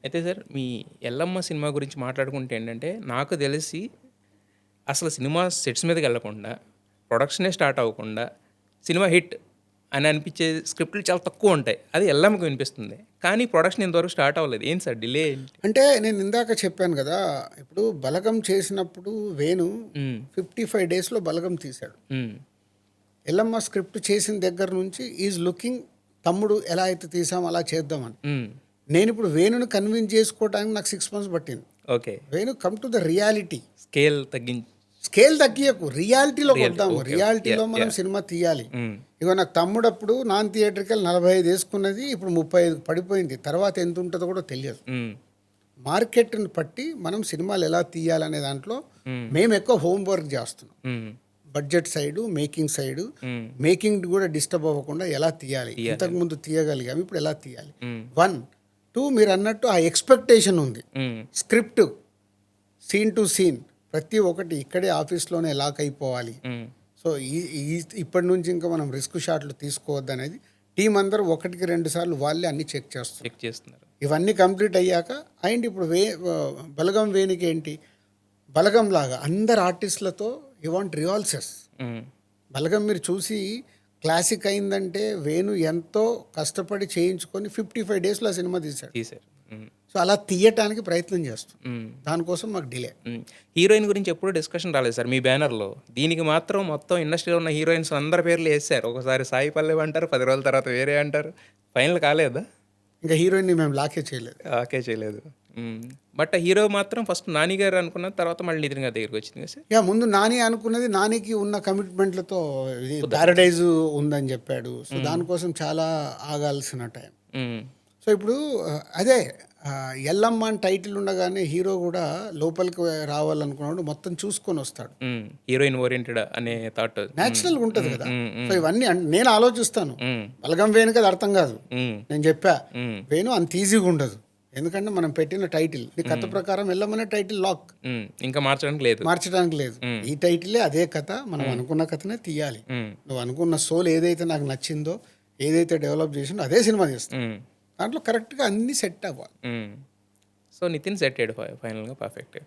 అయితే సార్ మీ 'ఎల్లమ్మ' సినిమా గురించి మాట్లాడుకుంటే ఏంటంటే, నాకు తెలిసి అసలు సినిమా సెట్స్ మీదకెళ్ళకుండా, ప్రొడక్షనే స్టార్ట్ అవ్వకుండా, సినిమా హిట్ అని అనిపించే స్క్రిప్టులు చాలా తక్కువుంటాయి. అది 'ఎల్లమ్మ'కి వినిపిస్తుంది. కానీ ప్రొడక్షన్ ఇంతవరకు స్టార్ట్ అవ్వలేదు. ఏంటి సార్ డిలే ఏంటి? అంటే నేను ఇందాక చెప్పాను గదా! ఇప్పుడు 'బలగం' చేసినప్పుడు వేణు హ్మ్. 55 డేస్‌లో 'బలగం' తీశాడు. హ్మ్. 'ఎల్లమ్మ' స్క్రిప్ట్ చేసిన దగ్గర నుంచి ఈజ్ లుకింగ్ తమ్ముడు ఎలా అయితే తీసామో అలా చేద్దామని. హ్మ్. నేనిప్పుడు వేణుని కన్విన్స్ చేసుకోవడానికి నాకు 6 మంత్స్ పట్టింది. Okay. Venu come to the reality. Scale తగ్గించి స్కేల్ తగ్గియకు. రియాలిటీలోకి రియాలిటీ. వద్దాము. ఓకే. రియాలిటీలో యాహ్! మనం యాహ్! సినిమా తీయాలి. హ్మ్. ఇగో నాకు తమ్ముడప్పుడు నాన్ థియేట్రికల్ 45 యేసుకున్నది. ఇప్పుడు 35 పడిపోయింది. తర్వాత ఎంత ఉంటుందో కూడా తెలియదు. హ్మ్. మార్కెట్‌ని బట్టి మనం సినిమాలు ఎలా తీయాలనే దాంట్లో హ్మ్. మేము ఎక్కువ హోమ్ వర్క్ చేస్తున్నాం. హ్మ్. బడ్జెట్ సైడు, మేకింగ్ సైడు, హ్మ్. మేకింగ్ కూడా డిస్టర్బ్ అవ్వకుండా ఎలా తీయాలి. తీయాలి. ఇంతకుముందు తీయగలిగాము. ఇప్పుడు ఎలా తీయాలి. హ్మ్. 1, 2 మీరన్నట్టు ఆ ఎక్స్‌పెక్టేషన్ ఉంది. హ్మ్. స్క్రిప్ట్ సీన్ టు సీన్ ప్రతి ఒక్కటి ఇక్కడే ఆఫీస్‌లోనే లాక్ అయిపోవాలి. హ్మ్. సో, ఈ ఈ ఇప్పటి నుంచి ఇంకా మనం రిస్క్ షాట్లు తీసుకోవద్దనేది టీం అందరూ ఒకటికి 2 సార్లు వాళ్ళే అన్నీ చెక్ చేస్తున్నారు. చెక్ చేస్తున్నారు. ఇవన్నీ కంప్లీట్ అయ్యాక అండ్ ఇప్పుడు బలగం వేణుకి ఏంటి బలగం లాగా అందరు ఆర్టిస్టులతో యూ వాంట్ రివాల్సెస్. హ్మ్. బలగం మీరు చూసి క్లాసిక్ అయిందంటే వేణు ఎంతో కష్టపడి చేయించుకొని 55 డేస్లో ఆ సినిమా తీశాడు. తీశారు. హ్మ్. సో అలా తీయటానికి ప్రయత్నం చేస్తాం. హ్మ్. దానికోసం మాకు డిలే. హ్మ్. హీరోయిన్ గురించి ఎప్పుడూ డిస్కషన్ రాలేదు సార్ మీ బ్యానర్‌లో. దీనికి మాత్రం మొత్తం ఇండస్ట్రీలో ఉన్న హీరోయిన్స్ అందరి పేర్లు యేసేశారు. ఒకసారి సాయి పల్లవి అంటారు. 10 రోజుల తర్వాత వేరే అంటారు. ఫైనల్ కాలేదా? ఇంకా హీరోయిన్ని మేము లాకే చేయలేదు. ఓకే. చేయలేదు. హ్మ్. బట్ హీరో మాత్రం ఫస్ట్ 'నాని' గారు అనుకున్న తర్వాత మళ్ళీ నితిన్ గారి దగ్గరికొచ్చింది కదా సార్? ఇక ముందు నాని అనుకున్నది నానికి ఉన్న కమిట్మెంట్లతో ఇది కుదరదు. ప్యారడైజ్ ఉందని చెప్పాడు. సో హ్మ్. దానికోసం చాలా ఆగాల్సిన టైం. హ్మ్. సో ఇప్పుడు అదే ఎల్లమ్మ అని టైటిల్ ఉండగానే హీరో కూడా లోపలికి రావాలనుకున్నాడు మొత్తం చూసుకొని వస్తాడు. హ్మ్. హీరోయిన్ ఓరియెంటెడ్ అనే థాట్. హ్మ్. న్యాచురల్గా ఉంటుంది హ్మ్. కదా. హ్మ్. సో హ్మ్. ఇవన్నీ నేను ఆలోచిస్తాను. హ్మ్. బలగం వేణుకి అది అర్థం కాదు. హ్మ్. నేను చెప్పా హ్మ్. వేణు అంత ఈజీగా ఉండదు. ఎందుకంటే మనం పెట్టిన టైటిల్ నీ కథ ప్రకారం ఎల్లమ్మనే టైటిల్ లాక్, హ్మ్. ఇంకా మార్చడానికి లేదు. మార్చడానికి లేదు. హ్మ్. ఈ టైటిలే అదే కథ, మనం హ్మ్. అనుకున్న కథనే తీయాలి. హ్మ్. నువ్వు అనుకున్న సోల్ ఏదైతే నాకు నచ్చిందో, ఏదైతే డెవలప్ చేసిందో అదే సినిమా చేస్తాను. హ్మ్. దాంట్లో కరెక్ట్గా అన్నీ సెట్ అవ్వాలి. హ్మ్. సో, నితిన్ సెట్ అయ్యాడు ఫైనల్‌గా పర్ఫెక్ట్‌గా.